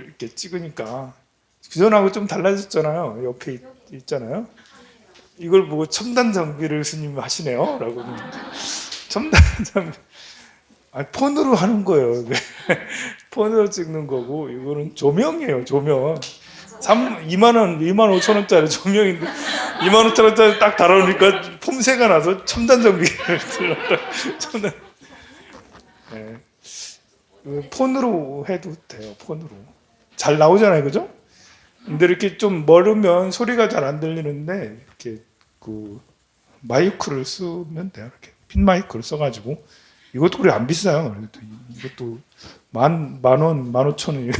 이렇게 찍으니까 그전하고 좀 달라졌잖아요. 옆에 있잖아요. 이걸 보고 첨단 장비를 스님 하시네요. 라고. 첨단 장비. 아, 폰으로 하는 거예요. 폰으로 찍는 거고, 이거는 조명이에요, 조명. 2만 원, 2만 5천 원짜리 조명인데, 2만 5천 원짜리 딱 달아놓으니까 폼새가 나서 첨단 장비를 들었다. 첨단. 네. 폰으로 해도 돼요, 폰으로. 잘 나오잖아요, 그죠? 근데 이렇게 좀 멀으면 소리가 잘 안 들리는데, 이렇게 그 마이크를 쓰면 돼요. 이렇게 핀 마이크를 써가지고. 이것도 그래 안 비싸요. 이것도 만 원, 15,000원.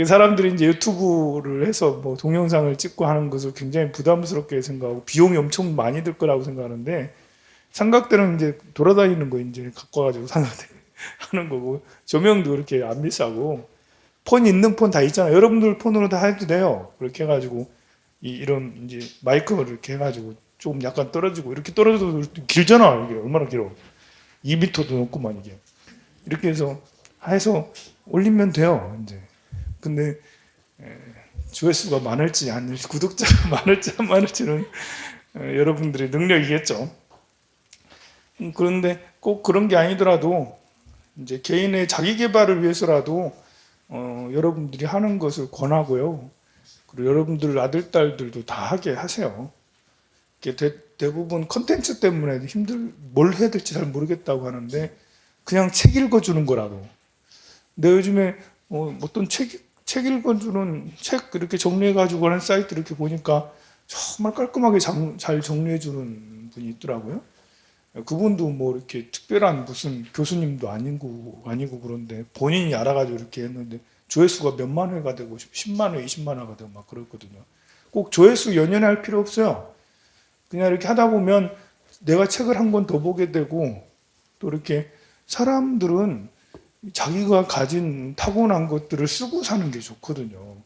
사람들이 이제 유튜브를 해서 뭐 동영상을 찍고 하는 것을 굉장히 부담스럽게 생각하고 비용이 엄청 많이 들 거라고 생각하는데 삼각대는 이제 돌아다니는 거 이제 갖고 와가지고 삼각대 하는 거고 조명도 그렇게 안 비싸고 폰 있는 폰 다 있잖아요. 여러분들 폰으로 다 해도 돼요. 그렇게 해가지고 이런 이제 마이크를 이렇게 해가지고 조금 약간 떨어지고 이렇게 떨어져도 길잖아. 이게 얼마나 길어? 2m도 넘고만 이게 이렇게 해서 올리면 돼요. 이제 근데 조회수가 많을지 아닐지 구독자가 많을지 안 많을지는 여러분들의 능력이겠죠. 그런데 꼭 그런 게 아니더라도 이제 개인의 자기 개발을 위해서라도 여러분들이 하는 것을 권하고요. 그리고 여러분들 아들 딸들도 다 하게 하세요. 대부분 컨텐츠 때문에 뭘 해야 될지 잘 모르겠다고 하는데 그냥 책 읽어주는 거라도. 근데 요즘에 어떤 책 읽어주는 책 이렇게 정리해가지고 하는 사이트 이렇게 보니까 정말 깔끔하게 잘 정리해주는 분이 있더라고요. 그분도 뭐 이렇게 특별한 무슨 교수님도 아니고 그런데 본인이 알아가지고 이렇게 했는데 조회수가 몇만 회가 되고 10만 회, 20만 회가 되고 막 그렇거든요. 꼭 조회수 연연할 필요 없어요. 그냥 이렇게 하다 보면 내가 책을 한 권 더 보게 되고 또 이렇게 사람들은 자기가 가진 타고난 것들을 쓰고 사는 게 좋거든요.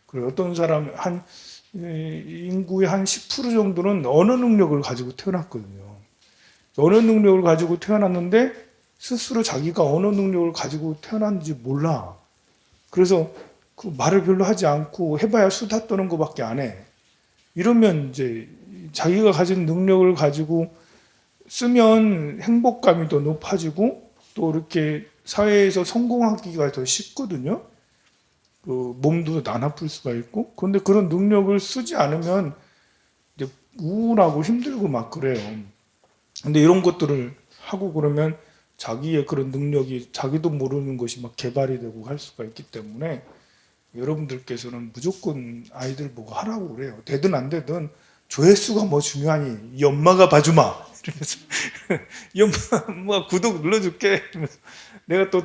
그리고 어떤 사람 인구의 한 10% 정도는 언어 능력을 가지고 태어났거든요. 언어 능력을 가지고 태어났는데 스스로 자기가 언어 능력을 가지고 태어났는지 몰라. 그래서 그 말을 별로 하지 않고 해봐야 수다 떠는 것밖에 안 해. 이러면 이제 자기가 가진 능력을 가지고 쓰면 행복감이 더 높아지고 또 이렇게 사회에서 성공하기가 더 쉽거든요. 그 몸도 안 아플 수가 있고. 그런데 그런 능력을 쓰지 않으면 이제 우울하고 힘들고 막 그래요. 근데 이런 것들을 하고 그러면 자기의 그런 능력이 자기도 모르는 것이 막 개발이 되고 할 수가 있기 때문에 여러분들께서는 무조건 아이들 보고 하라고 그래요. 되든 안 되든 조회수가 뭐 중요하니 이 엄마가 봐주마. 이러면서 이 엄마 구독 눌러줄게. 이러면서 내가 또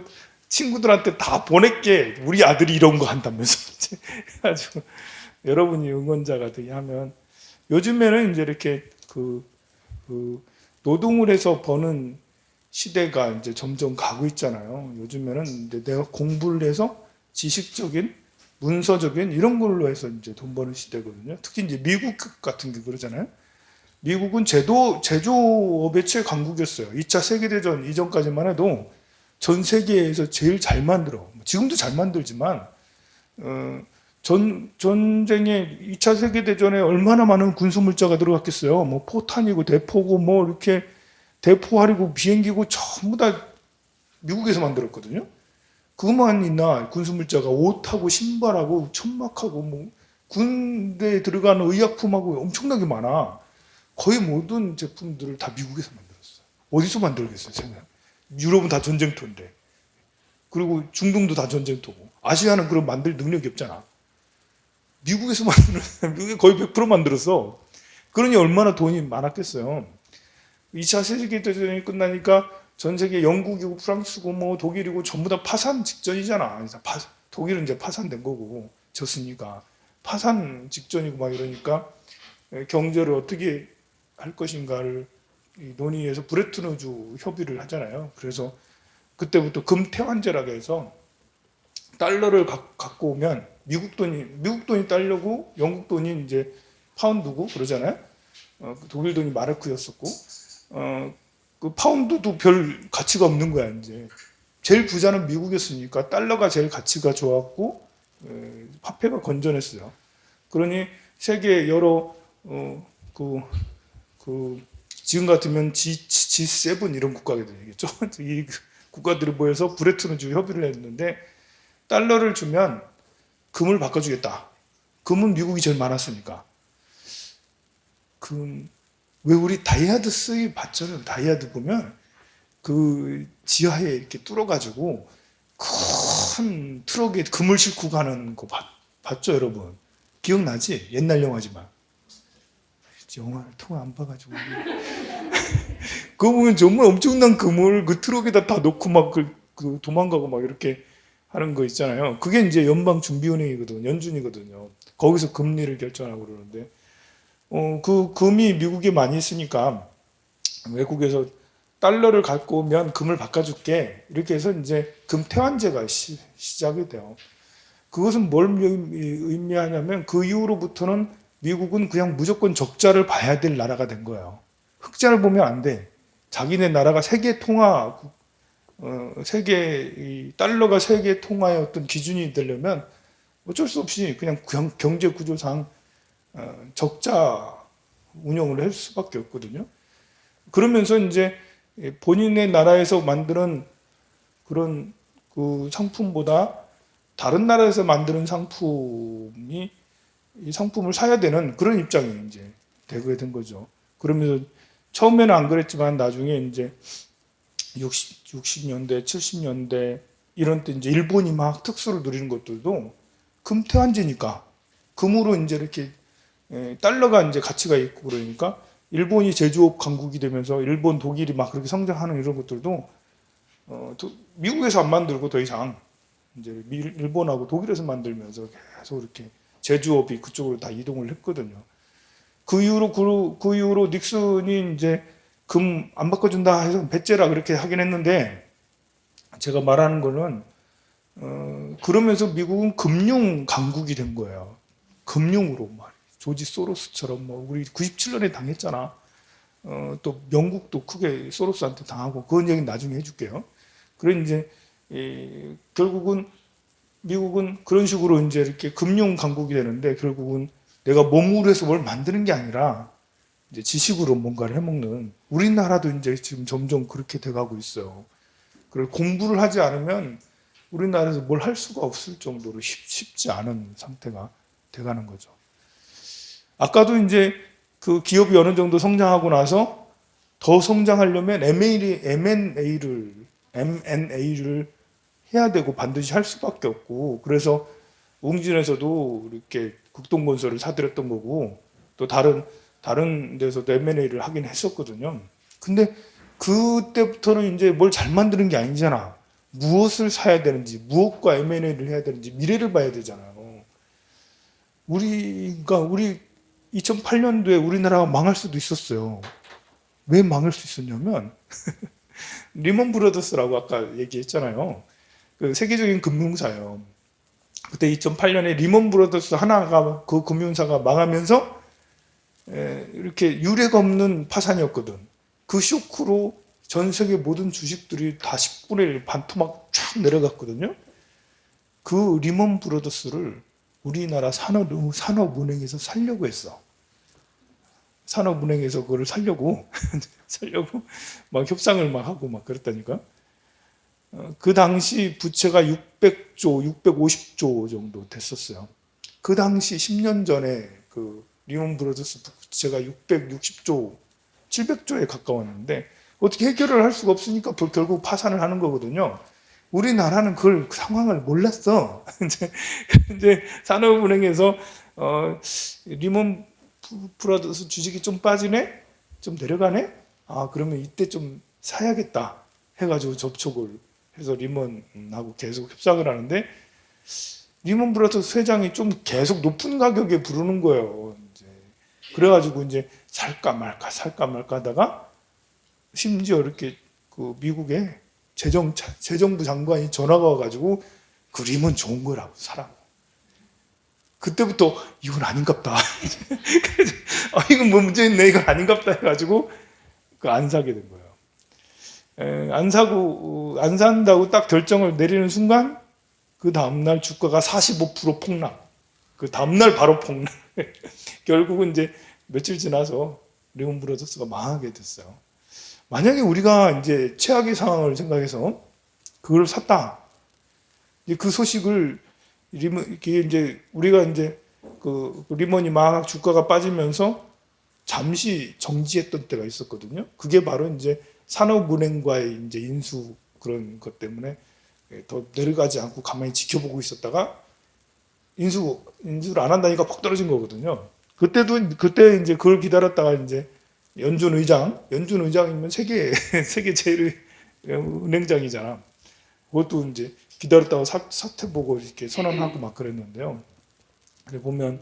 친구들한테 다 보낼게. 우리 아들이 이런 거 한다면서. 그래가지고 여러분이 응원자가 되게 하면 요즘에는 이제 이렇게 그 노동을 해서 버는 시대가 이제 점점 가고 있잖아요. 요즘에는 이제 내가 공부를 해서 지식적인, 문서적인 이런 걸로 해서 이제 돈 버는 시대거든요. 특히 이제 미국 같은 게 그러잖아요. 미국은 제조업의 최강국이었어요. 2차 세계대전 이전까지만 해도 전 세계에서 제일 잘 만들어. 지금도 잘 만들지만, 전쟁에 2차 세계대전에 얼마나 많은 군수물자가 들어갔겠어요. 뭐 포탄이고 대포고 뭐 이렇게 대포활이고 비행기고 전부 다 미국에서 만들었거든요. 그것만 있나 군수물자가 옷하고 신발하고 천막하고 뭐 군대에 들어가는 의약품하고 엄청나게 많아. 거의 모든 제품들을 다 미국에서 만들었어요. 어디서 만들겠어요, 생각? 유럽은 다 전쟁터인데. 그리고 중동도 다 전쟁터고. 아시아는 그런 만들 능력이 없잖아. 미국에서 미국이 거의 100% 만들었어. 그러니 얼마나 돈이 많았겠어요. 2차 세계대전이 끝나니까 전 세계 영국이고 프랑스고 뭐 독일이고 전부 다 파산 직전이잖아. 독일은 이제 파산된 거고 졌으니까 파산 직전이고 막 이러니까 경제를 어떻게 할 것인가를 논의해서 브레튼 우즈 협의를 하잖아요. 그래서 그때부터 금태환제라고 해서 달러를 갖고 오면 미국 돈이 달러고 영국 돈이 이제 파운드고 그러잖아요. 독일 돈이 마르크였었고 그 파운드도 별 가치가 없는 거야 이제. 제일 부자는 미국이었으니까 달러가 제일 가치가 좋았고 화폐가 건전했어요. 그러니 세계 여러 지금 같으면 G7 이런 국가가 되겠죠. 이 국가들이 모여서 브레튼 우드 협의를 했는데 달러를 주면 금을 바꿔주겠다. 금은 미국이 제일 많았으니까. 왜 우리 다이아드 쓰이 봤잖아요. 다이아드 보면 그 지하에 이렇게 뚫어가지고 큰 트럭에 금을 싣고 가는 거 봤죠, 여러분? 기억나지? 옛날 영화지만. 영화를 통화 안 봐가지고. 그거 보면 정말 엄청난 금을 그 트럭에다 다 놓고 막 도망가고 막 이렇게 하는 거 있잖아요. 그게 이제 연방준비은행이거든요. 연준이거든요. 거기서 금리를 결정하고 그러는데, 그 금이 미국에 많이 있으니까 외국에서 달러를 갖고 오면 금을 바꿔줄게. 이렇게 해서 이제 금 태환제가 시작이 돼요. 그것은 뭘 의미하냐면 그 이후로부터는 미국은 그냥 무조건 적자를 봐야 될 나라가 된 거예요. 흑자를 보면 안 돼. 자기네 나라가 세계 통화, 달러가 세계 통화의 어떤 기준이 되려면 어쩔 수 없이 그냥 경제 구조상 적자 운영을 할 수밖에 없거든요. 그러면서 이제 본인의 나라에서 만드는 그런 그 상품보다 다른 나라에서 만드는 이 상품을 사야 되는 그런 입장이 이제 되게 된 거죠. 그러면서 처음에는 안 그랬지만 나중에 이제 60년대, 70년대 이런 때 이제 일본이 막 특수를 누리는 것들도 금태환제니까 금으로 이제 이렇게 달러가 이제 가치가 있고 그러니까 일본이 제조업 강국이 되면서 일본, 독일이 막 그렇게 성장하는 이런 것들도 미국에서 안 만들고 더 이상 이제 일본하고 독일에서 만들면서 계속 이렇게 제조업이 그쪽으로 다 이동을 했거든요. 그 이후로 닉슨이 이제 금 안 바꿔준다 해서 배째라 그렇게 하긴 했는데 제가 말하는 거는 그러면서 미국은 금융 강국이 된 거예요. 금융으로 막 조지 소로스처럼 뭐 우리 97년에 당했잖아. 또 영국도 크게 소로스한테 당하고 그건 얘기 나중에 해줄게요. 그래 이제 결국은 미국은 그런 식으로 이제 이렇게 금융 강국이 되는데 결국은 내가 몸으로 해서 뭘 만드는 게 아니라 이제 지식으로 뭔가를 해먹는 우리나라도 이제 지금 점점 그렇게 돼가고 있어요. 그리고 공부를 하지 않으면 우리나라에서 뭘 할 수가 없을 정도로 쉽지 않은 상태가 돼가는 거죠. 아까도 이제 그 기업이 어느 정도 성장하고 나서 더 성장하려면 M&A를 해야 되고 반드시 할 수밖에 없고 그래서 웅진에서도 이렇게 극동건설을 사들였던 거고 또 다른 데서도 M&A를 하긴 했었거든요. 근데 그때부터는 이제 뭘 잘 만드는 게 아니잖아. 무엇을 사야 되는지, 무엇과 M&A를 해야 되는지 미래를 봐야 되잖아요. 우리 2008년도에 우리나라가 망할 수도 있었어요. 왜 망할 수 있었냐면 리먼 브라더스라고 아까 얘기했잖아요. 그 세계적인 금융사예요. 그때 2008년에 리먼 브라더스 하나가 그 금융사가 망하면서 이렇게 유례가 없는 파산이었거든. 그 쇼크로 전 세계 모든 주식들이 다 10분의 1 반토막 쫙 내려갔거든요. 그 리먼 브라더스를 우리나라 산업은행에서 살려고 했어. 산업은행에서 그걸 살려고 막 협상을 막 하고 막 그랬다니까. 그 당시 부채가 600조, 650조 정도 됐었어요. 그 당시 10년 전에 그 리먼 브라더스 부채가 660조, 700조에 가까웠는데 어떻게 해결을 할 수가 없으니까 결국 파산을 하는 거거든요. 우리나라는 그 상황을 몰랐어. 이제 산업은행에서 리먼 브라더스 주식이 좀 빠지네, 좀 내려가네. 아 그러면 이때 좀 사야겠다 해가지고 접촉을 해서 리먼하고 계속 협상을 하는데 리먼 브라더스 회장이 좀 계속 높은 가격에 부르는 거예요. 이제 그래가지고 이제 살까 말까 하다가 심지어 이렇게 그 미국에 재정부 장관이 전화가 와가지고 그 리먼 좋은 거라고 사라고. 그때부터 이건 아닌갑다. 이건 뭐 문제 있네. 이건 아닌갑다 해가지고 그 안 사게 된 거예요. 안 사고 안 산다고 딱 결정을 내리는 순간 그 다음날 주가가 45% 폭락. 그 다음날 바로 폭락. 결국은 이제 며칠 지나서 리먼 브라더스가 망하게 됐어요. 만약에 우리가 이제 최악의 상황을 생각해서 그걸 샀다. 이제 그 소식을 이게 이제 우리가 이제 그 리먼이 막 주가가 빠지면서 잠시 정지했던 때가 있었거든요. 그게 바로 이제 산업은행과의 이제 인수 그런 것 때문에 더 내려가지 않고 가만히 지켜보고 있었다가 인수를 안 한다니까 퍽 떨어진 거거든요. 그때 이제 그걸 기다렸다가 이제 연준 의장이면 세계 제일 은행장이잖아. 그것도 이제 기다렸다가 사태 보고 이렇게 선언하고 막 그랬는데요. 그래 보면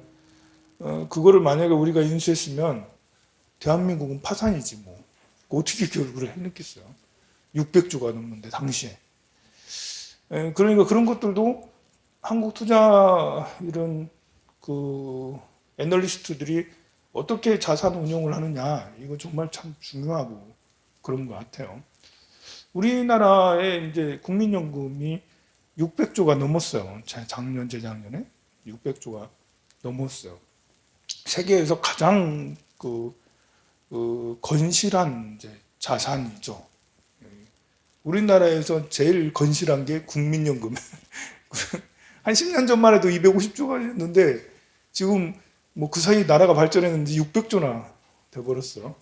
그거를 만약에 우리가 인수했으면 대한민국은 파산이지 뭐. 어떻게 결국을 했겠어요. 600조가 넘는데 당시에. 그러니까 그런 것들도 한국 투자 이런 그 애널리스트들이 어떻게 자산 운용을 하느냐 이거 정말 참 중요하고 그런 것 같아요. 우리나라의 이제 국민연금이 600조가 넘었어요. 작년 재작년에 600조가 넘었어요. 세계에서 가장 그 건실한 이제 자산이죠. 우리나라에서 제일 건실한 게 국민연금. 한 10년 전만 해도 250조가였는데 지금 뭐 그 사이 나라가 발전했는데 600조나 돼버렸어.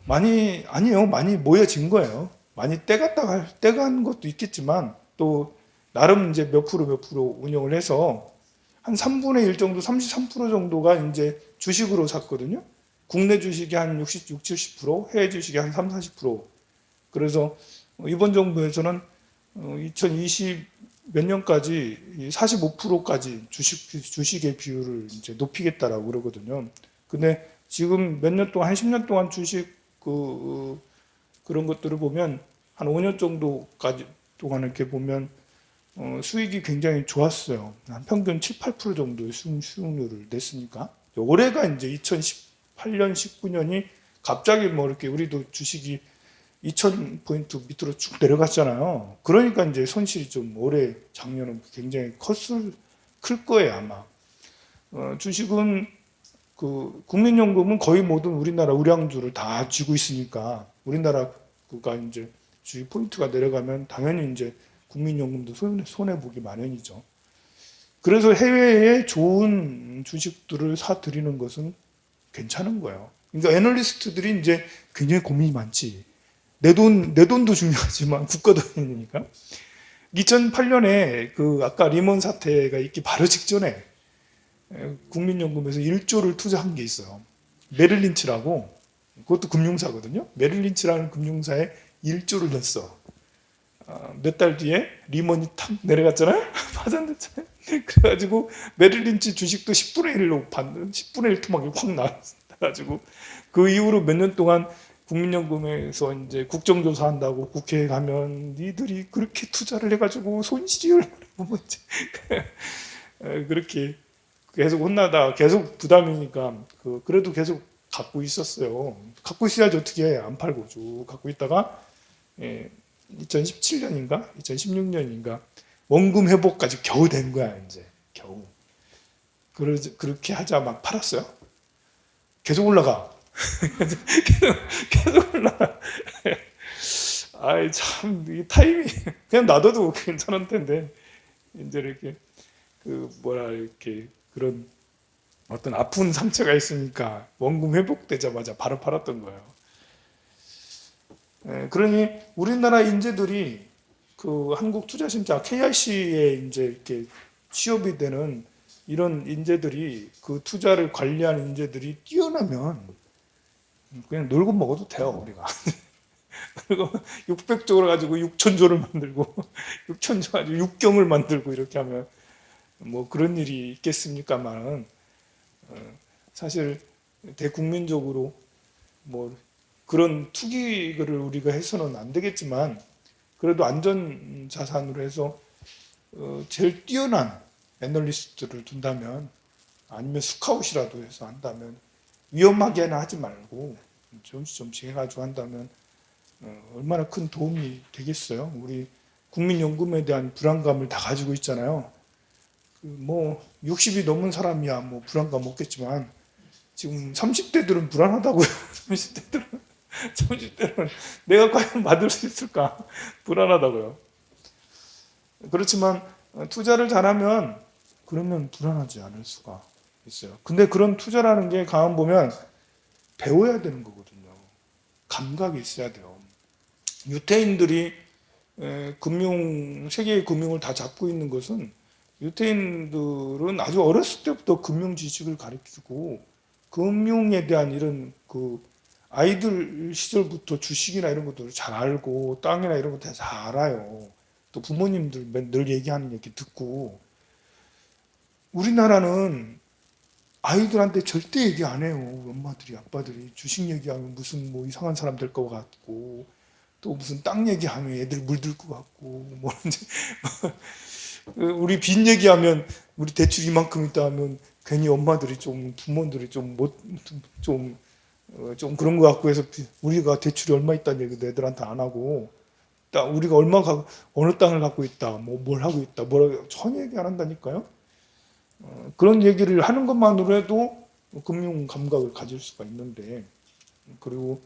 많이, 아니요. 많이 모여진 거예요. 많이 떼간 것도 있겠지만 또 나름 이제 몇 프로 운영을 해서 한 3분의 1 정도, 33% 정도가 이제 주식으로 샀거든요. 국내 주식이 한 60, 70%, 해외 주식이 한 3, 40%. 그래서 이번 정부에서는 2020 몇 년까지 45%까지 주식의 비율을 이제 높이겠다라고 그러거든요. 근데 지금 몇 년 동안, 한 10년 동안 주식 그런 것들을 보면 한 5년 정도까지 동안 이렇게 보면 수익이 굉장히 좋았어요. 한 평균 7, 8% 정도의 수익률을 냈으니까. 올해가 이제 2018년, 19년이 갑자기 뭐 이렇게 우리도 주식이 2000포인트 밑으로 쭉 내려갔잖아요. 그러니까 이제 손실이 좀 올해 작년은 굉장히 클 거예요, 아마. 주식은 그 국민연금은 거의 모든 우리나라 우량주를 다 쥐고 있으니까 우리나라가 이제 주식 포인트가 내려가면 당연히 이제 국민연금도 손해 보기 마련이죠. 그래서 해외에 좋은 주식들을 사 드리는 것은 괜찮은 거예요. 그러니까 애널리스트들이 이제 굉장히 고민이 많지. 내 돈도 중요하지만 국가 돈이니까. 2008년에 그 아까 리먼 사태가 있기 바로 직전에 국민연금에서 1조를 투자한 게 있어요. 메릴린치라고, 그것도 금융사거든요. 메릴린치라는 금융사에 1조를 넣었어. 몇 달 뒤에 리먼이 탁 내려갔잖아요. 파산됐잖아요. 그래가지고 메릴린치 주식도 10분의 1로 받는 10분의 1 토막이 확 나가지고 그 이후로 몇 년 동안 국민연금에서 이제 국정조사 한다고 국회에 가면 니들이 그렇게 투자를 해가지고 손실이 얼마나 뭐지 그렇게 계속 혼나다 계속 부담이니까 그래도 계속 갖고 있었어요. 갖고 있어야지 어떻게 해. 안 팔고 쭉 갖고 있다가 2017년인가 2016년인가 원금 회복까지 겨우 된 거야 이제 겨우. 그렇게 하자 막 팔았어요. 계속 올라가. 계속 올라가. 아이 참 이 타이밍 그냥 놔둬도 괜찮을 텐데 이제 이렇게 이렇게 그런 어떤 아픈 상처가 있으니까 원금 회복되자마자 바로 팔았던 거예요. 그러니 우리나라 인재들이 그 한국투자신자 KIC에 이제 이렇게 취업이 되는 이런 인재들이 그 투자를 관리하는 인재들이 뛰어나면 그냥 놀고 먹어도 돼요 우리가. 그리고 600조를 가지고 6천조를 만들고 6천조 가지고 6경을 만들고 이렇게 하면 뭐 그런 일이 있겠습니까만 사실 대국민적으로 뭐 그런 투기를 우리가 해서는 안 되겠지만 그래도 안전 자산으로 해서 제일 뛰어난 애널리스트를 둔다면 아니면 스카웃이라도 해서 한다면 위험하게는 하지 말고 조금씩 해가지고 한다면 얼마나 큰 도움이 되겠어요. 우리 국민연금에 대한 불안감을 다 가지고 있잖아요. 뭐 60이 넘은 사람이야 뭐 불안감 없겠지만 지금 30대들은 불안하다고요. 30대는 내가 과연 받을 수 있을까 불안하다고요. 그렇지만 투자를 잘하면 그러면 불안하지 않을 수가 있어요. 근데 그런 투자라는 게 가만 보면 배워야 되는 거거든요. 감각이 있어야 돼요. 유태인들이 세계의 금융을 다 잡고 있는 것은 유태인들은 아주 어렸을 때부터 금융 지식을 가르치고 금융에 대한 이런 그 아이들 시절부터 주식이나 이런 것들을 잘 알고 땅이나 이런 것들 잘 알아요. 또 부모님들 늘 얘기하는 얘기 듣고 우리나라는 아이들한테 절대 얘기 안 해요. 엄마들이 아빠들이 주식 얘기하면 무슨 뭐 이상한 사람 될 것 같고 또 무슨 땅 얘기하면 애들 물들 것 같고 뭐 우리 빚 얘기하면 우리 대출 이만큼 있다 하면 괜히 엄마들이 좀 부모들이 좀 그런 것 같고 해서 우리가 대출이 얼마 있다는 얘기도 애들한테 안 하고 우리가 어느 땅을 갖고 있다 뭐 뭘 하고 있다 뭐라고 전혀 얘기 안 한다니까요. 그런 얘기를 하는 것만으로 해도 금융 감각을 가질 수가 있는데 그리고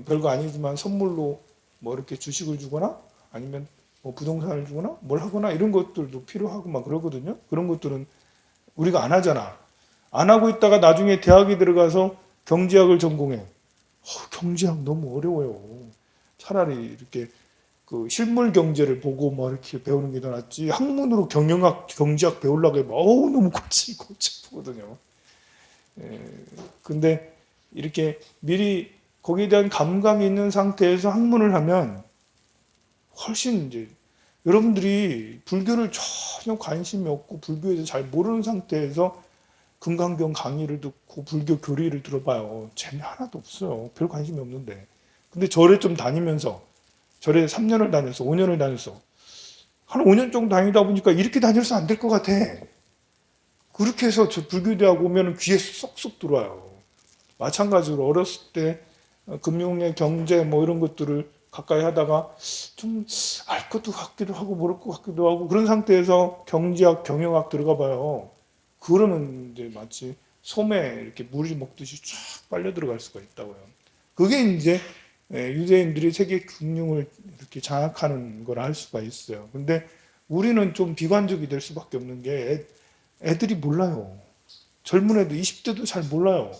별거 아니지만 선물로 뭐 이렇게 주식을 주거나 아니면 뭐 부동산을 주거나 뭘 하거나 이런 것들도 필요하고 막 그러거든요. 그런 것들은 우리가 안 하잖아. 안 하고 있다가 나중에 대학에 들어가서 경제학을 전공해. 경제학 너무 어려워요. 차라리 이렇게 그 실물 경제를 보고 뭐 이렇게 배우는 게 더 낫지. 학문으로 경제학 배우려고 하면 너무 골치 아프거든요. 근데 이렇게 미리 거기에 대한 감각이 있는 상태에서 학문을 하면 훨씬 이제 여러분들이 불교를 전혀 관심이 없고 불교에 대해서 잘 모르는 상태에서 금강경 강의를 듣고 불교 교리를 들어봐요. 재미 하나도 없어요. 별 관심이 없는데. 근데 절에 좀 다니면서 절에 3년을 다녀서 5년을 다녀서 한 5년 정도 다니다 보니까 이렇게 다녀서 안 될 것 같아. 그렇게 해서 저 불교대학 오면 귀에 쏙쏙 들어와요. 마찬가지로 어렸을 때 금융의 경제 뭐 이런 것들을 가까이 하다가 좀 알 것도 같기도 하고 모를 것 같기도 하고 그런 상태에서 경제학, 경영학 들어가 봐요. 그러면 이제 마치 솜에 이렇게 물이 먹듯이 쫙 빨려 들어갈 수가 있다고요. 그게 이제 유대인들이 세계 금융을 이렇게 장악하는 걸 알 수가 있어요. 근데 우리는 좀 비관적이 될 수밖에 없는 게 애들이 몰라요. 젊은 애들 20대도 잘 몰라요.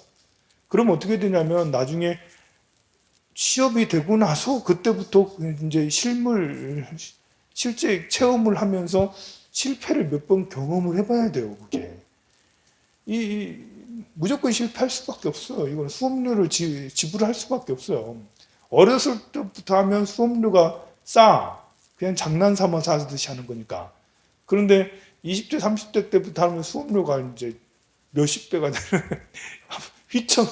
그럼 어떻게 되냐면 나중에 취업이 되고 나서 그때부터 이제 실제 체험을 하면서 실패를 몇 번 경험을 해봐야 돼요, 그게. 무조건 실패할 수밖에 없어요. 이건 수업료를 지불할 수밖에 없어요. 어렸을 때부터 하면 수업료가 싸. 그냥 장난 삼아서 하듯이 하는 거니까. 그런데 20대, 30대 때부터 하면 수업료가 이제 몇십 배가 되는 휘청,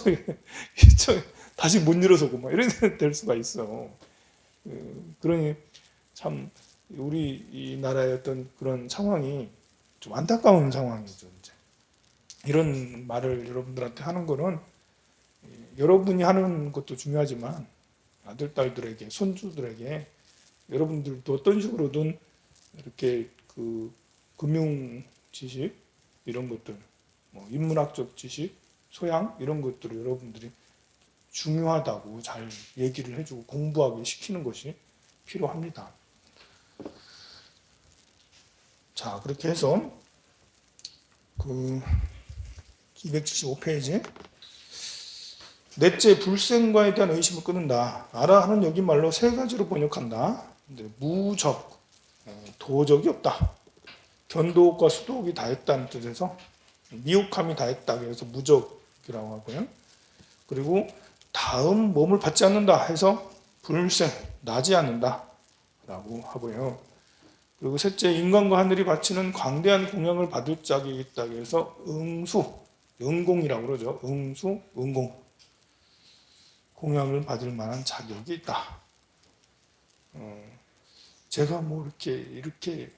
다시 못 일어서고 막 이런 데 될 수가 있어. 그러니 참 우리 이 나라의 어떤 그런 상황이 좀 안타까운 상황이죠. 이제. 이런 말을 여러분들한테 하는 거는 여러분이 하는 것도 중요하지만 아들, 딸들에게, 손주들에게 여러분들도 어떤 식으로든 이렇게 그 금융 지식 이런 것들, 뭐 인문학적 지식, 소양 이런 것들을 여러분들이 중요하다고 잘 얘기를 해주고 공부하게 시키는 것이 필요합니다. 자, 그렇게 해서 그 275페이지 넷째 불생과에 대한 의심을 끊는다. 아라하는 여기 말로 세 가지로 번역한다. 무적, 도적이 없다. 견도옥과 수도옥이 다 했다는 뜻에서 미혹함이 다 했다. 그래서 무적이라고 하고요. 그리고 다음 몸을 받지 않는다 해서 불생, 나지 않는다 라고 하고요. 그리고 셋째, 인간과 하늘이 바치는 광대한 공양을 받을 짝이 있다. 그래서 응수, 응공이라고 그러죠. 응수, 응공. 공양을 받을 만한 자격이 있다. 제가 뭐 이렇게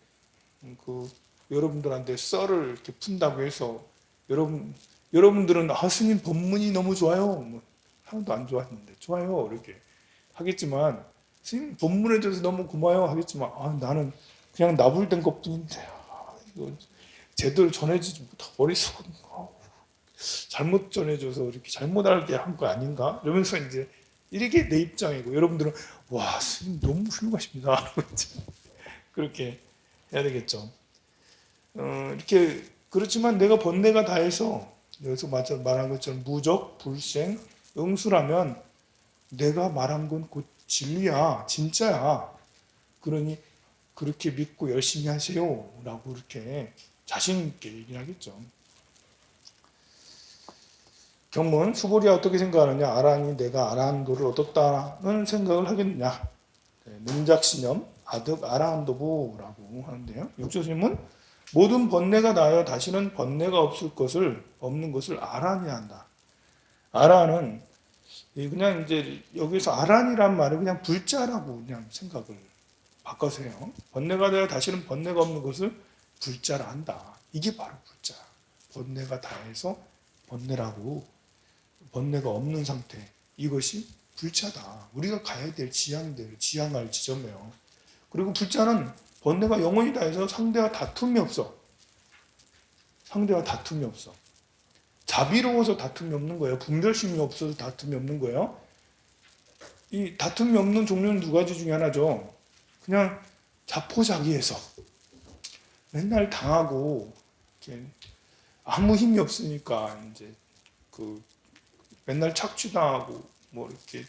여러분들한테 썰을 이렇게 푼다고 해서 여러분 여러분들은 스님 법문이 너무 좋아요. 뭐, 하나도 안 좋았는데 좋아요 이렇게 하겠지만 스님 법문에 대해서 너무 고마워요 하겠지만 나는 그냥 나불된 것뿐인데 이거 제대로 전해지지 못하고 머릿속은 잘못 전해줘서 이렇게 잘못 알게 한 거 아닌가? 이러면서 이제 이렇게 내 입장이고 여러분들은 와 스님 너무 훌륭하십니다. 그렇게 해야 되겠죠. 이렇게 그렇지만 내가 번뇌가 다해서 여기서 말한 것처럼 무적, 불생, 응수라면 내가 말한 건 곧 진리야, 진짜야. 그러니 그렇게 믿고 열심히 하세요 라고 이렇게 자신 있게 얘기를 하겠죠. 경문 수보리가 어떻게 생각하느냐. 아란이 내가 아라한도를 얻었다는 생각을 하겠느냐. 능작신념 아득 아라한도부라고 하는데요. 육조심은 모든 번뇌가 나여 다시는 번뇌가 없는 것을 아란이 한다. 아란은 그냥 이제 여기서 아란이란 말을 그냥 불자라고 그냥 생각을 바꿔서 해요. 번뇌가 나여 다시는 번뇌가 없는 것을 불자라 한다. 이게 바로 불자. 번뇌가 다해서 번뇌라고 번뇌가 없는 상태. 이것이 불자다. 우리가 가야 될 지향할 지점이에요. 그리고 불자는 번뇌가 영원히 다해서 상대와 다툼이 없어. 상대와 다툼이 없어. 자비로워서 다툼이 없는 거예요. 분별심이 없어서 다툼이 없는 거예요. 이 다툼이 없는 종류는 두 가지 중에 하나죠. 그냥 자포자기해서 맨날 당하고 아무 힘이 없으니까 이제 맨날 착취당하고 뭐 이렇게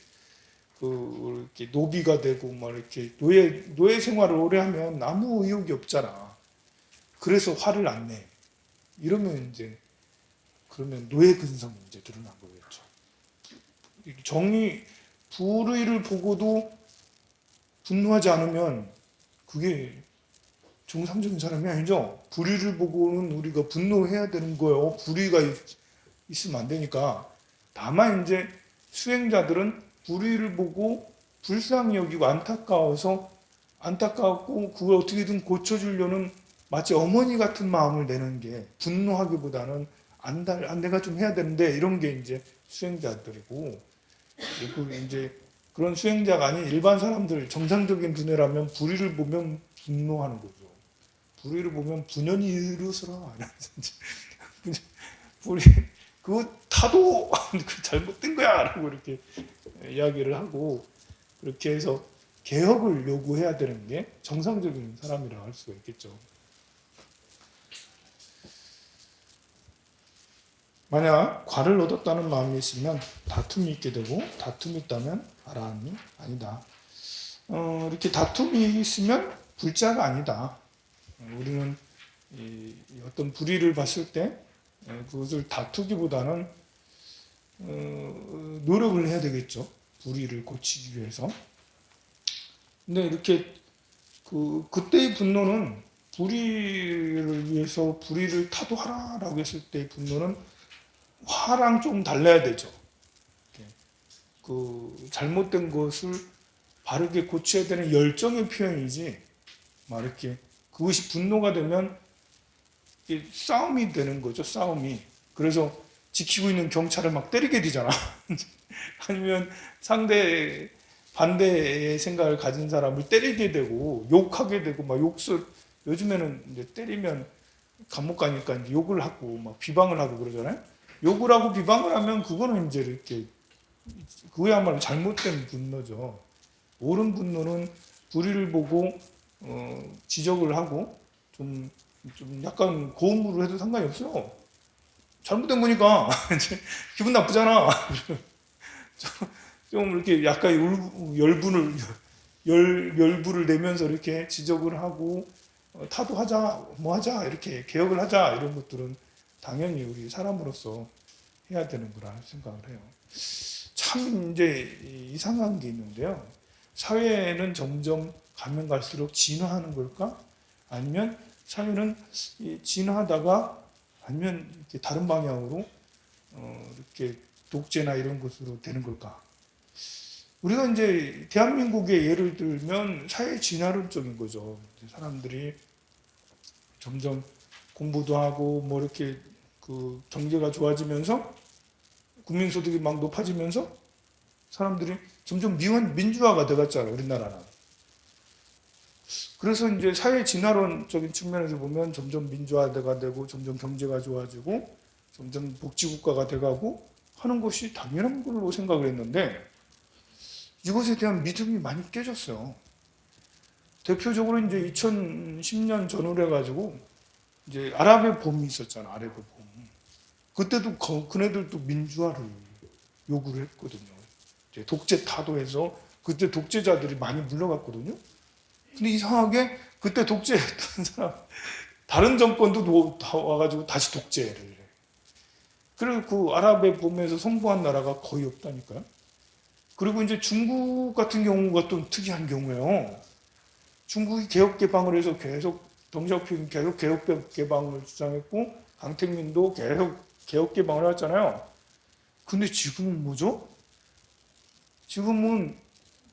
노비가 되고 막 이렇게 노예 생활을 오래 하면 아무 의욕이 없잖아. 그래서 화를 안 내. 이러면 그러면 노예 근성이 이제 드러난 거겠죠. 불의를 보고도 분노하지 않으면 그게 정상적인 사람이 아니죠. 불의를 보고는 우리가 분노해야 되는 거예요. 불의가 있으면 안 되니까. 다만 이제 수행자들은 불의를 보고 불쌍히 여기고 안타까웠고 그걸 어떻게든 고쳐주려는 마치 어머니 같은 마음을 내는 게 분노하기보다는 내가 좀 해야 되는데 이런 게 이제 수행자들이고 그리고 이제 그런 수행자가 아닌 일반 사람들 정상적인 분해라면 불의를 보면 분노하는 거죠. 불의를 보면 분연히 이르서라. 불의 그거 타도 잘못된 거야 라고 이렇게 이야기를 하고 그렇게 해서 개혁을 요구해야 되는 게 정상적인 사람이라고 할 수가 있겠죠. 만약 과를 얻었다는 마음이 있으면 다툼이 있게 되고 다툼이 있다면 아라한이 아니다. 이렇게 다툼이 있으면 불자가 아니다. 우리는 어떤 불의를 봤을 때 그것을 다투기보다는 노력을 해야 되겠죠. 불의를 고치기 위해서. 근데 이렇게 그때의 분노는 불의를 위해서 불의를 타도하라라고 했을 때의 분노는 화랑 좀 달라야 되죠. 잘못된 것을 바르게 고쳐야 되는 열정의 표현이지, 막 이렇게 그것이 분노가 되면 싸움이 되는 거죠. 싸움이. 그래서 지키고 있는 경찰을 막 때리게 되잖아. 아니면 반대의 생각을 가진 사람을 때리게 되고 욕하게 되고 막 요즘에는 이제 때리면 감옥 가니까 이제 욕을 하고 막 비방을 하고 그러잖아요. 욕을 하고 비방을 하면 그거는 이제 이렇게 그거야말로 잘못된 분노죠. 옳은 분노는 불의를 보고 지적을 하고 좀 약간 고음으로 해도 상관이 없어요. 잘못된 거니까 기분 나쁘잖아. 좀 이렇게 약간 열부를 내면서 이렇게 지적을 하고 타도하자, 뭐 하자, 이렇게 개혁을 하자 이런 것들은 당연히 우리 사람으로서 해야 되는 거라 생각을 해요. 참 이제 이상한 게 있는데요. 사회는 점점 가면 갈수록 진화하는 걸까? 아니면 사회는 진화하다가 아니면 이렇게 다른 방향으로 이렇게 독재나 이런 것으로 되는 걸까? 우리가 이제 대한민국의 예를 들면 사회 진화론적인 거죠. 사람들이 점점 공부도 하고 뭐 이렇게 그 경제가 좋아지면서 국민 소득이 막 높아지면서 사람들이 점점 민주화가 돼갔잖아요, 우리나라는. 그래서 이제 사회 진화론적인 측면에서 보면 점점 민주화가 되고 점점 경제가 좋아지고 점점 복지국가가 돼가고 하는 것이 당연한 걸로 생각을 했는데 이것에 대한 믿음이 많이 깨졌어요. 대표적으로 이제 2010년 전후로 해가지고 이제 아랍의 봄이 있었잖아, 아랍의 봄. 그때도 그네들도 민주화를 요구를 했거든요. 이제 독재 타도해서 그때 독재자들이 많이 물러갔거든요. 근데 이상하게 그때 독재했던 사람, 다른 정권도 다 와가지고 다시 독재를 해. 그리고 그 아랍의 봄에서 성공한 나라가 거의 없다니까요. 그리고 이제 중국 같은 경우가 또 특이한 경우예요. 중국이 개혁 개방을 해서 계속 덩샤오핑 계속 개혁 개방을 주장했고 강택민도 계속 개혁 개방을 했잖아요. 근데 지금은 뭐죠? 지금은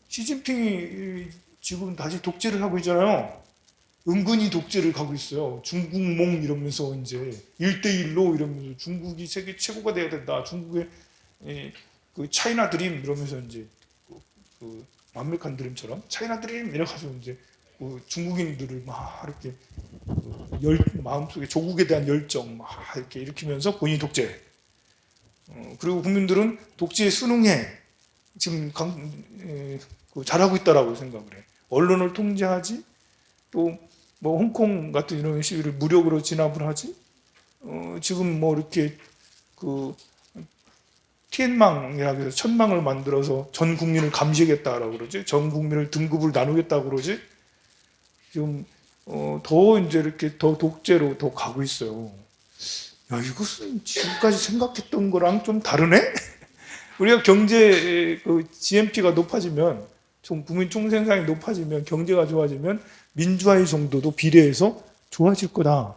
시진핑이 지금 다시 독재를 하고 있잖아요. 은근히 독재를 가고 있어요. 중국몽 이러면서 이제 1대1로 이러면서 중국이 세계 최고가 돼야 된다. 중국의 그 차이나 드림 이러면서 이제 그 완벽한 드림처럼 차이나 드림 이래가지고 이제 그 중국인들을 막 이렇게 마음속에 조국에 대한 열정 막 이렇게 일으키면서 본인이 독재. 그리고 국민들은 독재에 순응해 지금 잘하고 있다라고 생각을 해. 언론을 통제하지 또 뭐 홍콩 같은 이런 시위를 무력으로 진압을 하지. 지금 뭐 이렇게 그 티엔망이라고 해서 천망을 만들어서 전 국민을 감시하겠다라고 그러지. 전 국민을 등급을 나누겠다고 그러지. 지금 더 이제 이렇게 더 독재로 더 가고 있어요. 야, 이것은 지금까지 생각했던 거랑 좀 다르네? 우리가 경제 그 GNP가 높아지면 좀 국민 총생산이 높아지면 경제가 좋아지면 민주화의 정도도 비례해서 좋아질 거다.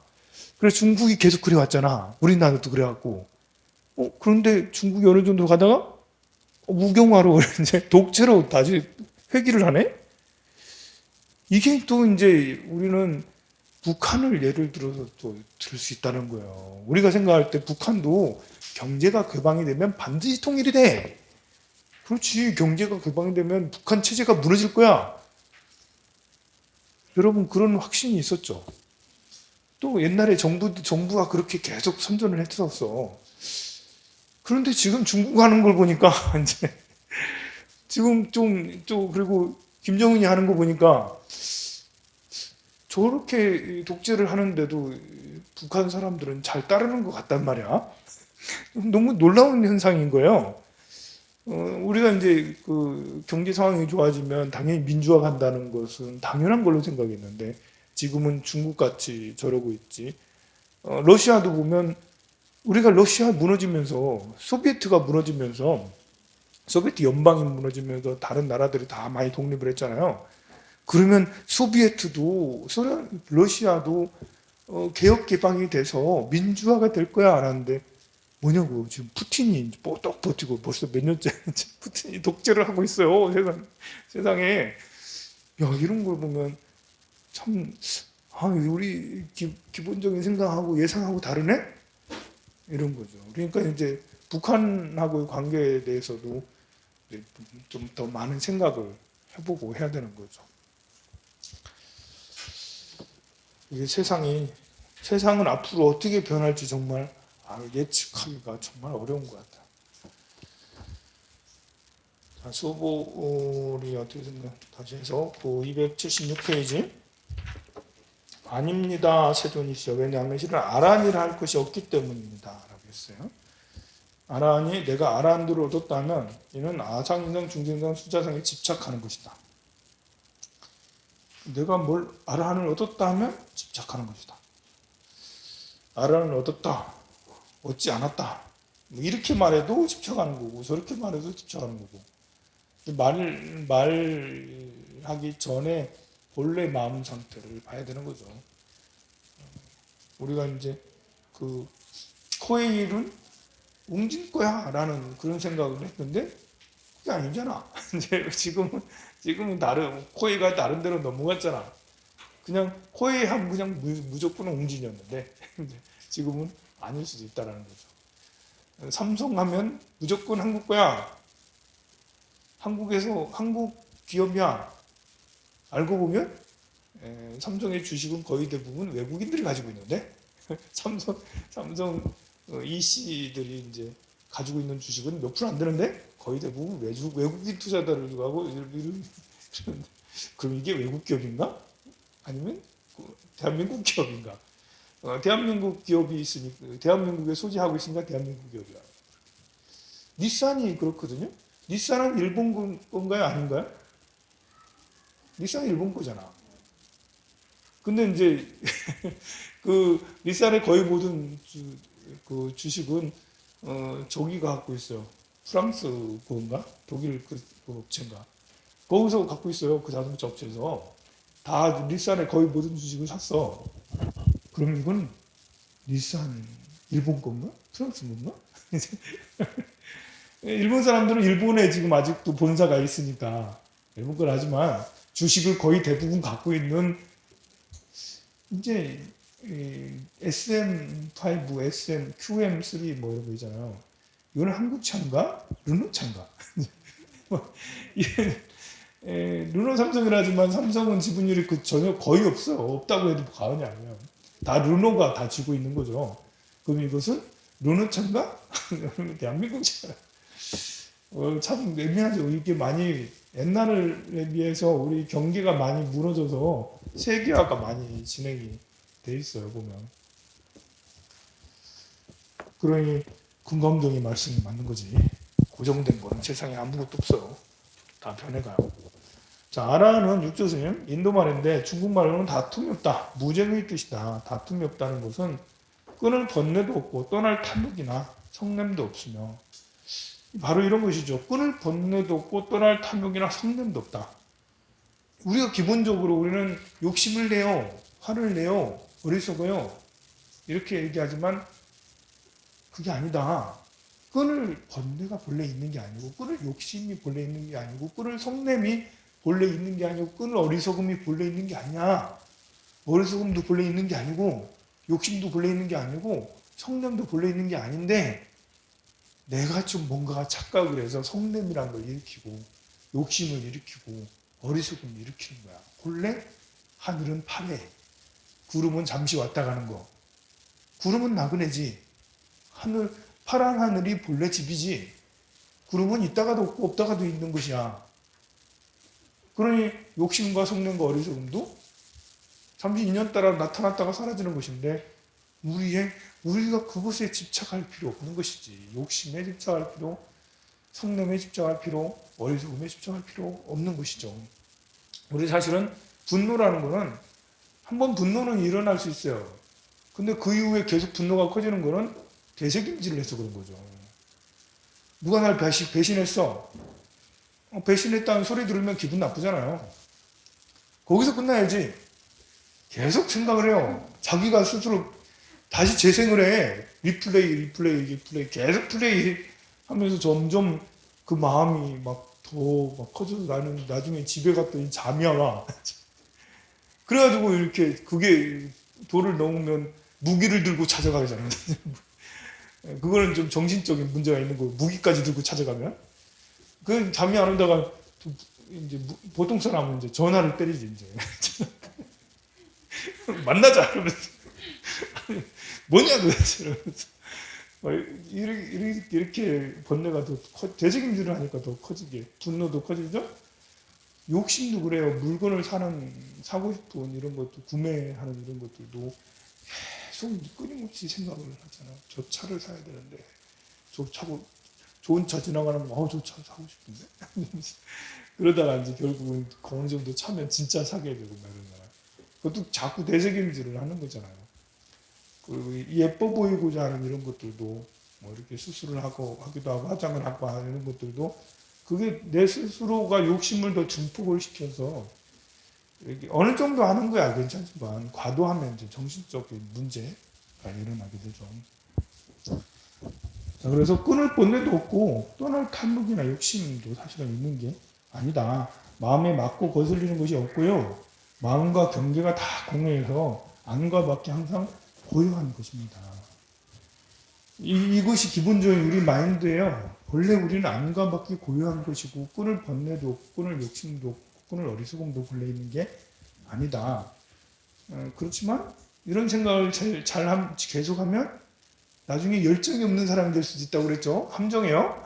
그래서 중국이 계속 그래 왔잖아. 우리나라도 그래갖고. 그런데 중국이 어느 정도 가다가 무경화로 이제 독재로 다시 회귀를 하네? 이게 또 이제 우리는 북한을 예를 들어서 또 들을 수 있다는 거예요. 우리가 생각할 때 북한도 경제가 개방이 되면 반드시 통일이 돼. 그렇지. 경제가 개방이 되면 북한 체제가 무너질 거야. 여러분 그런 확신이 있었죠. 또 옛날에 정부가 그렇게 계속 선전을 했었어. 그런데 지금 중국 하는 걸 보니까 이제 지금 좀 그리고 김정은이 하는 거 보니까 저렇게 독재를 하는데도 북한 사람들은 잘 따르는 것 같단 말이야. 너무 놀라운 현상인 거예요. 우리가 이제 그 경제 상황이 좋아지면 당연히 민주화 간다는 것은 당연한 걸로 생각했는데 지금은 중국같이 저러고 있지. 러시아도 보면 우리가 러시아 무너지면서 소비에트가 무너지면서 소비에트 연방이 무너지면서 다른 나라들이 다 많이 독립을 했잖아요. 그러면 소비에트도 러시아도 개혁 개방이 돼서 민주화가 될 거야 안 하는데 뭐냐고 지금 푸틴이 뽀떡 버티고 벌써 몇 년째 푸틴이 독재를 하고 있어요 세상에. 야 이런 걸 보면 참 우리 기본적인 생각하고 예상하고 다르네 이런 거죠. 그러니까 이제 북한하고의 관계에 대해서도 좀 더 많은 생각을 해보고 해야 되는 거죠. 이게 세상은 앞으로 어떻게 변할지 정말 예측하기가 정말 어려운 것 같아요. 자, 수업이 어떻게 생각 다시 해서 276페이지. 아닙니다. 세존이시여. 왜냐하면 실은 아란이라 할 것이 없기 때문입니다. 라고 했어요. 아란이 내가 아란들을 얻었다면 이는 아상인상, 중생상, 수자상에 집착하는 것이다. 내가 뭘 아란을 얻었다면 집착하는 것이다. 아란을 얻었다. 얻지 않았다. 뭐 이렇게 말해도 집착하는 거고 저렇게 말해도 집착하는 거고 말하기 전에 본래 마음 상태를 봐야 되는 거죠. 우리가 이제 그 코에일은 웅진 거야 라는 그런 생각을 했는데 그게 아니잖아. 이제 지금은 코에가 다른 데로 넘어갔잖아. 그냥 코에이 하면 그냥 무조건 웅진이었는데 지금은 아닐 수도 있다라는 거죠. 삼성하면 무조건 한국 거야. 한국에서 한국 기업이야. 알고 보면 삼성의 주식은 거의 대부분 외국인들이 가지고 있는데 삼성 EC들이 이제 가지고 있는 주식은 몇 프로 안 되는데 거의 대부분 외국인 투자자들을 하고 그럼 이게 외국 기업인가? 아니면 대한민국 기업인가? 대한민국 기업이 있으니까 대한민국에 소지하고 있으니까 대한민국 기업이야. 닛산이 그렇거든요. 닛산은 일본 건가요? 아닌가요? 닛산이 일본 거잖아. 근데 이제 그 닛산의 거의 모든 그 주식은 저기가 갖고 있어요. 프랑스 그건가? 독일 그 업체인가? 거기서 갖고 있어요. 그 자동차 업체에서 다 닛산의 거의 모든 주식을 샀어. 그럼 이건 닛산 일본 건가? 프랑스 건가? 일본 사람들은 일본에 지금 아직도 본사가 있으니까 일본 걸 하지만 주식을 거의 대부분 갖고 있는 이제 SM5, SM, QM3 뭐 이런 거 있잖아요. 이거는 한국차인가? 르노차인가? 르노 삼성이라지만 삼성은 지분율이 전혀 거의 없어요. 없다고 해도 과언이 아니에요. 다 르노가 다 쥐고 있는 거죠. 그럼 이것은 르노차인가? 대한민국 차. 참 애매하죠. 이게 많이 옛날에 비해서 우리 경기가 많이 무너져서 세계화가 많이 진행이 돼 있어요. 보면. 그러니 금감정이 말씀이 맞는 거지. 고정된 거는 세상에 아무것도 없어요. 다 변해가요. 자, 아라는 육조스님 인도말인데 중국말로는 다툼이 없다. 무쟁의 뜻이다. 다툼이 없다는 것은 끈을 번뇌도 없고 떠날 탐욕이나 성냄도 없으며 바로 이런 것이죠. 끈을 번뇌도 없고 떠날 탐욕이나 성냄도 없다. 우리가 기본적으로 우리는 욕심을 내요. 화를 내요. 어리석어요. 이렇게 얘기하지만 그게 아니다. 끈을 번뇌가 본래 있는 게 아니고 끈을 욕심이 본래 있는 게 아니고 끈을 성냄이 본래 있는 게 아니고 끈을 어리석음이 본래 있는 게 아니야. 어리석음도 본래 있는 게 아니고 욕심도 본래 있는 게 아니고 성냄도 본래 있는 게 아닌데 내가 좀 뭔가 착각을 해서 성냄이란 걸 일으키고 욕심을 일으키고 어리석음을 일으키는 거야. 본래 하늘은 파래. 구름은 잠시 왔다 가는 거. 구름은 나그네지. 파란 하늘이 본래 집이지. 구름은 있다가도 없고 없다가도 있는 것이야. 그러니 욕심과 성냄과 어리석음도 잠시 인연 따라 나타났다가 사라지는 것인데 우리가 그것에 집착할 필요 없는 것이지. 욕심에 집착할 필요, 성냄에 집착할 필요, 어리석음에 집착할 필요 없는 것이죠. 우리 사실은 분노라는 거는 한번 분노는 일어날 수 있어요. 근데 그 이후에 계속 분노가 커지는 거는 되새김질을 해서 그런 거죠. 누가 날 배신했어. 배신했다는 소리 들으면 기분 나쁘잖아요. 거기서 끝나야지. 계속 생각을 해요. 자기가 스스로 다시 재생을 해. 리플레이 계속 플레이 하면서 점점 그 마음이 막 더 커져서 나는 나중에 집에 갔더니 잠이 와. 그래가지고 이렇게 그게 돌을 넘으면 무기를 들고 찾아가잖아요. 그거는 좀 정신적인 문제가 있는 거고 무기까지 들고 찾아가면 그 잠이 안 온다가 이제 보통 사람은 이제 전화를 때리지 이제 만나자 그러면서 뭐냐 도대체 이러면서 이렇게 번뇌가 더 되새김질을 하니까 더 커지게 분노도 커지죠. 욕심도 그래요. 물건을 사고 싶은 이런 것도 구매하는 이런 것들도 계속 끊임없이 생각을 하잖아요. 저 차를 사야 되는데 저 차고 좋은 차 지나가는 저 차 사고 싶은데 그러다가 이제 결국은 어느 정도 차면 진짜 사게 되고 말이잖아요. 그것도 자꾸 되새김질을 하는 거잖아요. 그리고 예뻐 보이고자 하는 이런 것들도 뭐 이렇게 수술을 하기도 하고 화장을 하고 하는 이런 것들도 그게 내 스스로가 욕심을 더 증폭을 시켜서 어느 정도 하는 거야 괜찮지만 과도하면 이제 정신적인 문제가 일어나게 되죠. 자, 그래서 끊을 본뇌도 없고 떠날 탐욕이나 욕심도 사실은 있는 게 아니다. 마음에 맞고 거슬리는 것이 없고요. 마음과 경계가 다 공해해서 안과 밖에 항상 고요한 것입니다. 이것이 기본적인 우리 마인드예요. 원래 우리는 안과 밖이 고유한 것이고 끈을 번뇌도 없고 끈을 욕심도 없고 끈을 어리석음도 걸려 있는 게 아니다. 그렇지만 이런 생각을 계속하면 나중에 열정이 없는 사람이 될 수도 있다고 그랬죠. 함정이에요.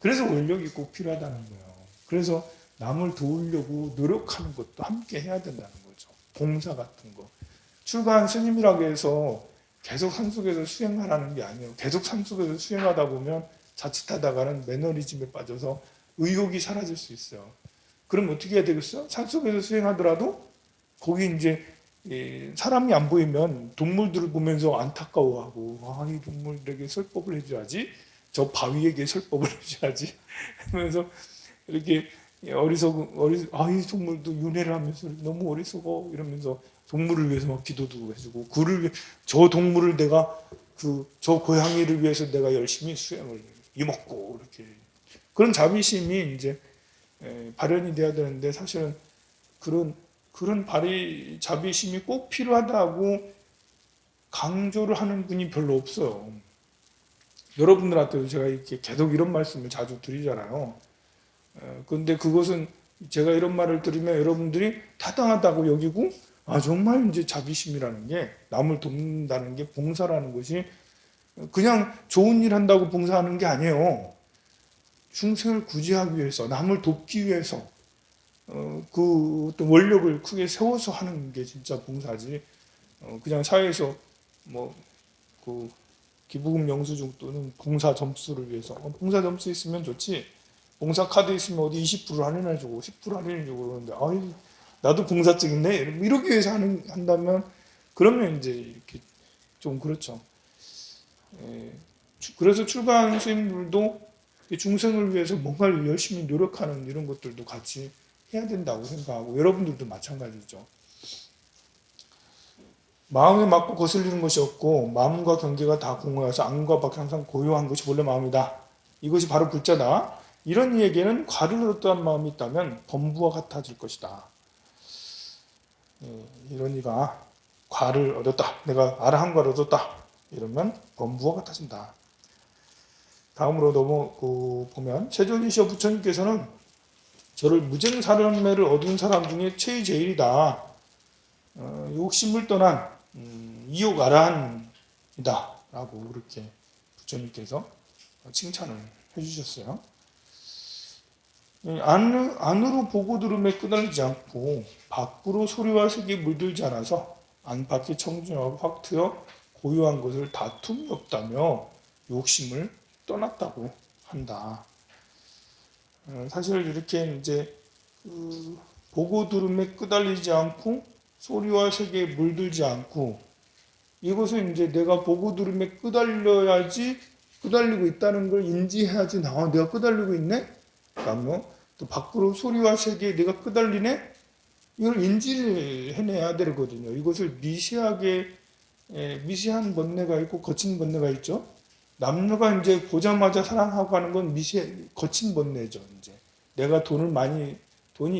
그래서 원력이 꼭 필요하다는 거예요. 그래서 남을 도우려고 노력하는 것도 함께 해야 된다는 거죠. 봉사 같은 거. 출가한 스님이라고 해서 계속 산속에서 수행하라는 게 아니에요. 계속 산속에서 수행하다 보면 자칫하다가는 매너리즘에 빠져서 의욕이 사라질 수 있어요. 그럼 어떻게 해야 되겠어요? 산속에서 수행하더라도 거기 이제 사람이 안 보이면 동물들을 보면서 안타까워하고 이 동물들에게 설법을 해줘야지, 저 바위에게 설법을 해줘야지 하면서 이렇게 이 동물도 윤회를 하면서 너무 어리석어 이러면서 동물을 위해서 막 기도도 해주고 저 동물을 내가 저 고양이를 위해서 내가 열심히 수행을 이먹고 이렇게 그런 자비심이 이제 발현이 돼야 되는데 사실은 그런 자비심이 꼭 필요하다고 강조를 하는 분이 별로 없어요. 여러분들한테도 제가 이렇게 계속 이런 말씀을 자주 드리잖아요. 그런데 그것은 제가 이런 말을 들으면 여러분들이 타당하다고 여기고 정말 이제 자비심이라는 게 남을 돕는다는 게 봉사라는 것이 그냥 좋은 일 한다고 봉사하는 게 아니에요. 중생을 구제하기 위해서 남을 돕기 위해서 그 어떤 원력을 크게 세워서 하는 게 진짜 봉사지. 그냥 사회에서 그 기부금 영수증 또는 봉사 점수를 위해서 봉사 점수 있으면 좋지. 봉사 카드 있으면 어디 20% 할인해주고 10% 할인해주고 그러는데 나도 봉사증 있네 이러기 위해서 한다면 그러면 이제 이렇게 좀 그렇죠. 그래서 출가하는 스님들도 중생을 위해서 뭔가를 열심히 노력하는 이런 것들도 같이 해야 된다고 생각하고 여러분들도 마찬가지죠. 마음에 맞고 거슬리는 것이 없고 마음과 경계가 다 공허해서 안과 밖 항상 고요한 것이 본래 마음이다. 이것이 바로 불자다. 이런 이에게는 과를 얻었다는 마음이 있다면 범부와 같아질 것이다. 이런 이가 과를 얻었다. 내가 아라한과를 얻었다. 이러면 범부와 같아진다. 다음으로 보면 세존이시여 부처님께서는 저를 무쟁사련매를 얻은 사람 중에 최제일이다. 욕심을 떠난 이욕 아라한이다. 라고 그렇게 부처님께서 칭찬을 해주셨어요. 안으로 보고 들음에 끄달리지 않고 밖으로 소리와 색이 물들지 않아서 안팎이 청중하고 확 트여 고요한 것을 다툼이 없다며 욕심을 떠났다고 한다. 사실 이렇게 이제 보고 들음에 끄달리지 않고 소리와 색에 물들지 않고 이것은 이제 내가 보고 들음에 끄달려야지 끄달리고 있다는 걸 인지해야지 내가 끄달리고 있네? 그러면 또 밖으로 소리와 색에 내가 끄달리네? 이걸 인지를 해내야 되거든요. 이것을 미세한 번뇌가 있고 거친 번뇌가 있죠. 남녀가 이제 보자마자 사랑하고 하는 건 거친 번뇌죠. 이제 내가 돈이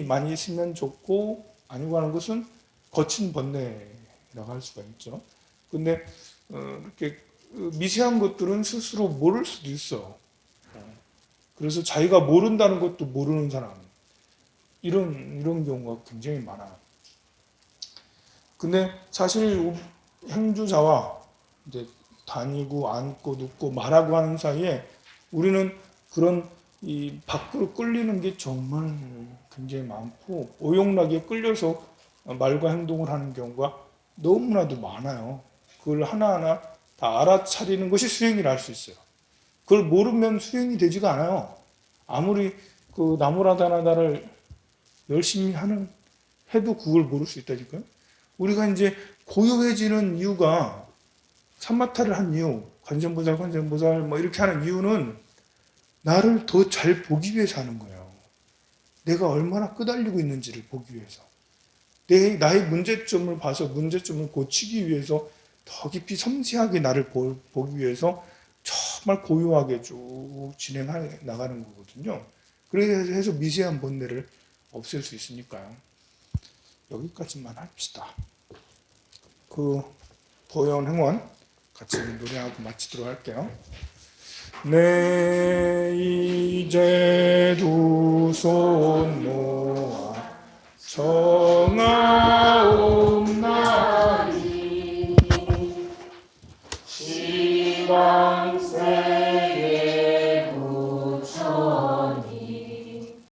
많이 있으면 좋고 아니고 하는 것은 거친 번뇌라고 할 수가 있죠. 근데 이렇게 미세한 것들은 스스로 모를 수도 있어. 그래서 자기가 모른다는 것도 모르는 사람 이런 경우가 굉장히 많아요. 근데 사실 행주자와 이제 다니고 앉고 눕고 말하고 하는 사이에 우리는 그런 이 밖으로 끌리는 게 정말 굉장히 많고 오용락에 끌려서 말과 행동을 하는 경우가 너무나도 많아요. 그걸 하나하나 다 알아차리는 것이 수행이라 할 수 있어요. 그걸 모르면 수행이 되지가 않아요. 아무리 그 나무라다나다를 열심히 해도 그걸 모를 수 있다니까요. 우리가 이제 고요해지는 이유가 삼마타를 한 이유, 관세음보살 뭐 이렇게 하는 이유는 나를 더 잘 보기 위해서 하는 거예요. 내가 얼마나 끄달리고 있는지를 보기 위해서. 나의 문제점을 봐서 문제점을 고치기 위해서 더 깊이 섬세하게 나를 보기 위해서 정말 고요하게 쭉 진행해 나가는 거거든요. 그래서 해서 미세한 번뇌를 없앨 수 있으니까요. 여기까지만 합시다. 보현 행원 같이 노래하고 마치도록 할게요. 내 이제 두 손 모아 청하옵나니 시방 새